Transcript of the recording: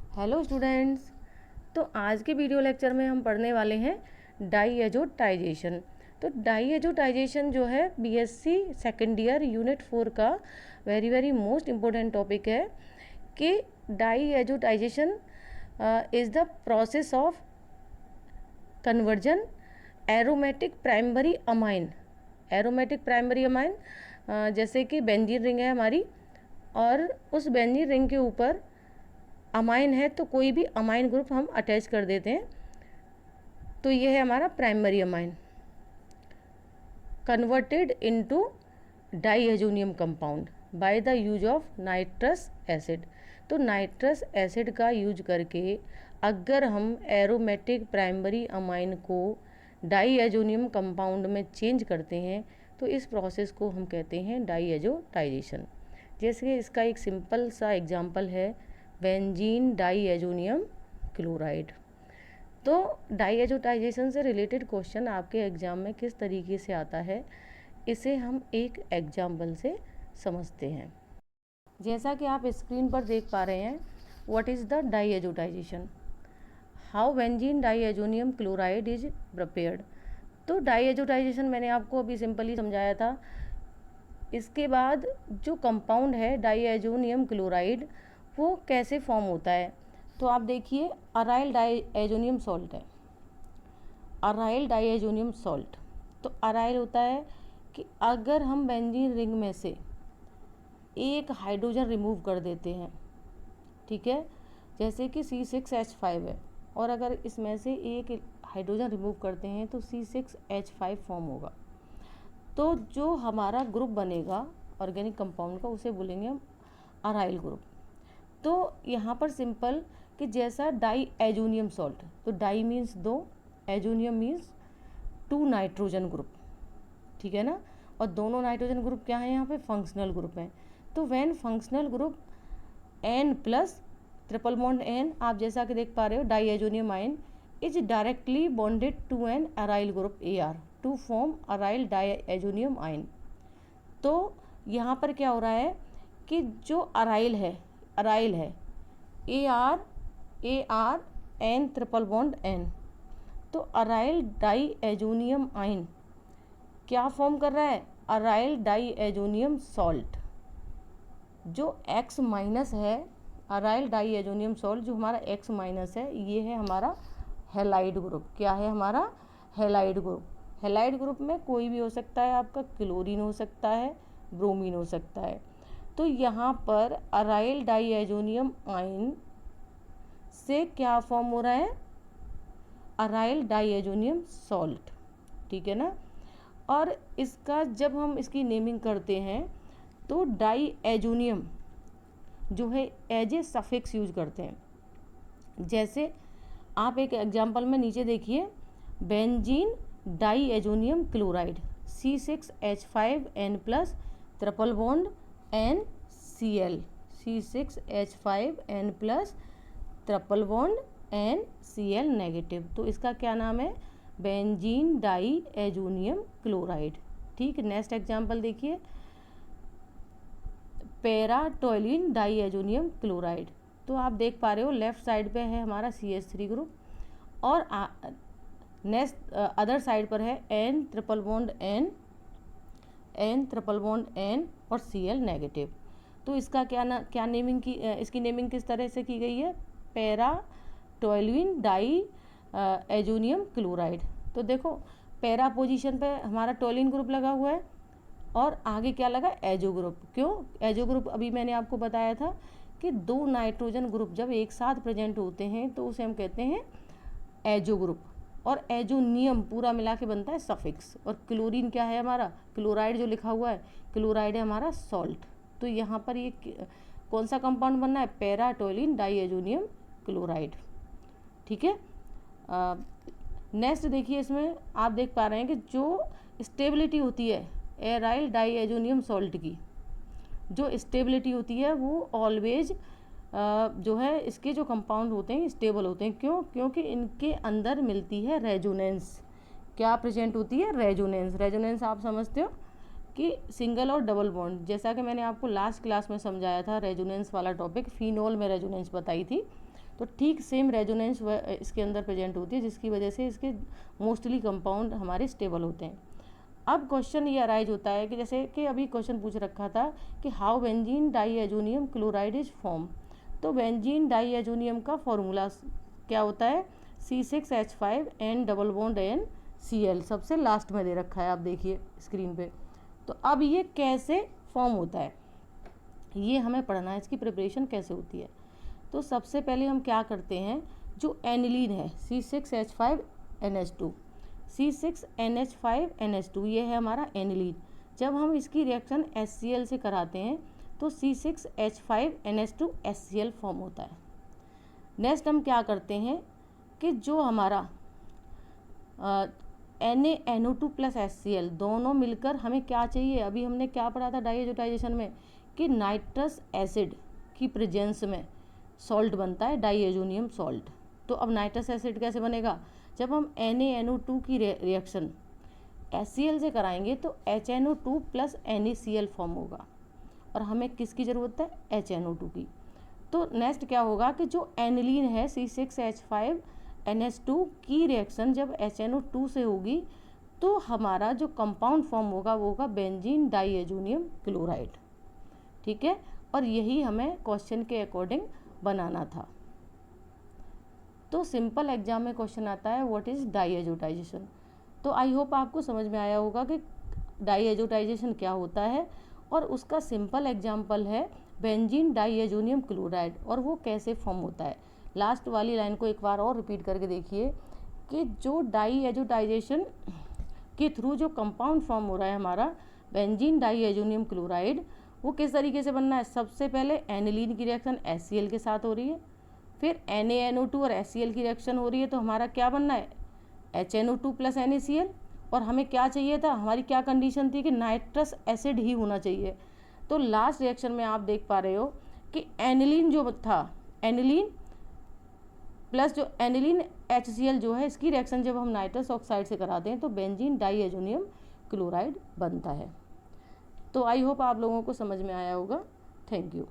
Hello students. तो आज के वीडियो लेक्चर में हम पढ़ने वाले हैं डाईएजोटाइजेशन। तो डाईएजोटाइजेशन जो है बीएससी सेकेंड ईयर यूनिट 4 का वेरी मोस्ट इम्पोर्टेंट टॉपिक है कि diazotisation is the process of conversion aromatic primary amine. Aromatic primary amine जैसे कि बेंजीन रिंग है हमारी, और उस बेंजीन रिंग के ऊपर अमाइन है तो कोई भी अमाइन ग्रुप हम अटैच कर देते हैं, तो ये है हमारा primary amine converted into diazonium compound by the use of nitrous acid. तो नाइट्रस एसिड का यूज करके अगर हम एरोमेटिक प्राइमरी अमाइन को डाईएजोनियम कंपाउंड में चेंज करते हैं तो इस प्रोसेस को हम कहते हैं डाईएजोटाइजेशन। जैसे इसका एक सिंपल सा एग्जांपल है बेंजीन डाईएजोनियम क्लोराइड। तो डाईएजोटाइजेशन से रिलेटेड क्वेश्चन आपके एग्जाम में किस तरीके से आता है, इसे हम एक एग्जाम्पल से समझते हैं। जैसा कि आप स्क्रीन पर देख पा रहे हैं, what is the diazotisation, how benzene diazonium chloride is prepared. तो डाईएजोटाइजेशन मैंने आपको अभी सिंपली समझाया था। इसके बाद जो कंपाउंड है डाईएजोनियम क्लोराइड वो कैसे फॉर्म होता है, तो आप देखिए अराइल डाईएजोनियम सॉल्ट है, अराइल डाईएजोनियम सॉल्ट। तो अराइल होता है कि अगर हम बेंजीन रिंग में से एक हाइड्रोजन रिमूव कर देते हैं, ठीक है, जैसे कि C6H5 है, और अगर इसमें से एक हाइड्रोजन रिमूव करते हैं तो C6H5 फॉर्म होगा। तो जो हमारा ग्रुप बनेगा ऑर्गेनिक कंपाउंड का उसे बोलेंगे हम अराइल ग्रुप। तो यहाँ पर सिंपल कि जैसा डाईएजोनियम सॉल्ट, तो di means 2, azonium means 2 nitrogen group, ठीक है ना, और दोनों नाइट्रोजन ग्रुप क्या है यहाँ पे, फंक्शनल ग्रुप है। तो when functional group N plus triple bond N, आप जैसा कि देख पा रहे हो diazonium ion is directly bonded to an aryl group AR to form aryl diazonium ion. तो यहाँ पर क्या हो रहा है कि जो अराइल है AR N triple bond N, तो अराइल डाईएजोनियम आयन क्या फॉर्म कर रहा है, अराइल डाईएजोनियम सॉल्ट। जो X माइनस है, अराइल डाईएजोनियम सॉल्ट जो हमारा X माइनस है, ये है हमारा हेलाइड ग्रुप। क्या है हमारा, हेलाइड ग्रुप। हेलाइड ग्रुप में कोई भी हो सकता है, आपका क्लोरीन हो सकता है, ब्रोमीन हो सकता है। तो यहाँ पर अराइल डाईएजोनियम आयन से क्या फॉर्म हो रहा है, अराइल डाईएजोनियम सॉल्ट, ठीक है ना। और इसका जब हम इसकी नेमिंग करते हैं तो डाईएजोनियम जो है एज ए सफिक्स यूज करते हैं। जैसे आप एक एग्जांपल में नीचे देखिए, benzene diazonium chloride C6H5N plus triple bond NCl, C6H5N plus triple bond NCl negative. तो इसका क्या नाम है, बेंजीन डाईएजोनियम क्लोराइड। ठीक, नेक्स्ट एग्जांपल देखिए, पैराटोइलिन डाईएजोनियम क्लोराइड। तो आप देख पा रहे हो लेफ्ट साइड पे है हमारा CH3 ग्रुप, और नेक्स्ट अदर साइड पर है N ट्रिपल बॉन्ड N और Cl नेगेटिव। तो इसका क्या नेमिंग की, इसकी नेमिंग किस तरह से की गई है, पैराटोइलिन डाईएजोनियम क्लोराइड। तो देखो पैरा पोजीशन पे हमारा टोलिन ग्रुप लगा हुआ है और आगे क्या लगा, एजो ग्रुप। क्यों एजो ग्रुप, अभी मैंने आपको बताया था कि 2 नाइट्रोजन ग्रुप जब एक साथ प्रेजेंट होते हैं तो उसे हम कहते हैं एजो ग्रुप, और एजोनियम पूरा मिला के बनता है सफिक्स। और क्लोरीन क्या है हमारा, क्लोराइड जो लिखा हुआ है, क्लोराइड है हमारा सॉल्ट। तो यहाँ पर ये कौन सा कंपाउंड बनना है, पैराटोइलिन डाईएजोनियम क्लोराइड, ठीक है। नेक्स्ट देखिए, इसमें आप देख पा रहे हैं कि जो स्टेबिलिटी होती है एराइल डाईएजोनियम सॉल्ट की, जो स्टेबिलिटी होती है वो ऑलवेज जो है इसके जो कंपाउंड होते हैं स्टेबल होते हैं। क्यों, क्योंकि इनके अंदर मिलती है रेजोनेंस। क्या प्रेजेंट होती है, रेजोनेंस। रेजोनेंस आप समझते हो कि सिंगल और डबल बॉन्ड, जैसा कि मैंने आपको लास्ट क्लास में समझाया था रेजोनेंस वाला टॉपिक, फिनोल में रेजोनेंस बताई थी। तो ठीक सेम रेजोनेंस इसके अंदर प्रेजेंट होती है, जिसकी वजह से इसके मोस्टली कंपाउंड हमारे स्टेबल होते हैं। अब क्वेश्चन ये अराइज होता है कि जैसे कि अभी क्वेश्चन पूछ रखा था कि how benzene diazonium chloride is form. तो बेंजीन डाईएजोनियम का फॉर्मूला क्या होता है, C6H5 N double bond NCl, सबसे लास्ट में दे रखा है, आप देखिए स्क्रीन पे। तो अब ये कैसे फॉर्म होता है ये हमें पढ़ना है, इसकी प्रिपरेशन कैसे होती है। तो सबसे पहले हम क्या करते हैं, जो एनिलीन है C6H5NH2, C6NH5NH2 ये है हमारा एनिलीन। जब हम इसकी रिएक्शन HCl से कराते हैं तो C6H5NH2 HCl फॉर्म होता है। नेक्स्ट हम क्या करते हैं कि जो हमारा NaNO2 प्लस HCl दोनों मिलकर हमें क्या चाहिए, अभी हमने क्या पढ़ा था डाईएजोटाइजेशन में कि नाइट्रस एसिड की प्रेजेंस में सॉल्ट बनता है डाईएजोनियम सॉल्ट। तो अब नाइट्रस एसिड कैसे बनेगा, जब हम NaNO2 की रिएक्शन HCl से कराएंगे तो HNO2 प्लस NaCl फॉर्म होगा, और हमें किसकी ज़रूरत है, HNO2 की। तो नेक्स्ट क्या होगा कि जो एनिलीन है C6H5NH2 की रिएक्शन जब HNO2 से होगी तो हमारा जो कंपाउंड फॉर्म होगा वो होगा बेंजीन डाईएजोनियम क्लोराइड। ठीक है, और यही हमें क्वेश्चन के अकॉर्डिंग बनाना था। तो सिंपल एग्जाम में क्वेश्चन आता है व्हाट इज़ डाईएजोटाइजेशन। तो आई होप आपको समझ में आया होगा कि डाईएजोटाइजेशन क्या होता है, और उसका सिंपल एग्जाम्पल है बेंजीन डाईएजोनियम क्लोराइड, और वो कैसे फॉर्म होता है। लास्ट वाली लाइन को एक बार और रिपीट करके देखिए कि जो डाईएजोटाइजेशन के थ्रू जो कंपाउंड फॉर्म हो रहा है हमारा बेंजीन डाईएजोनियम क्लोराइड, वो किस तरीके से बनना है। सबसे पहले एनिलीन की रिएक्शन HCl के साथ हो रही है, फिर NaNO2 और HCl की रिएक्शन हो रही है, तो हमारा क्या बनना है HNO2 प्लस NaCl। और हमें क्या चाहिए था, हमारी क्या कंडीशन थी कि नाइट्रस एसिड ही होना चाहिए। तो लास्ट रिएक्शन में आप देख पा रहे हो कि एनिलीन जो था, एनिलीन प्लस जो एनिलीन HCl जो है, इसकी रिएक्शन जब हम नाइट्रस ऑक्साइड से कराते हैं तो बेंजीन डाईएजोनियम क्लोराइड बनता है। तो आई होप आप लोगों को समझ में आया होगा। Thank you.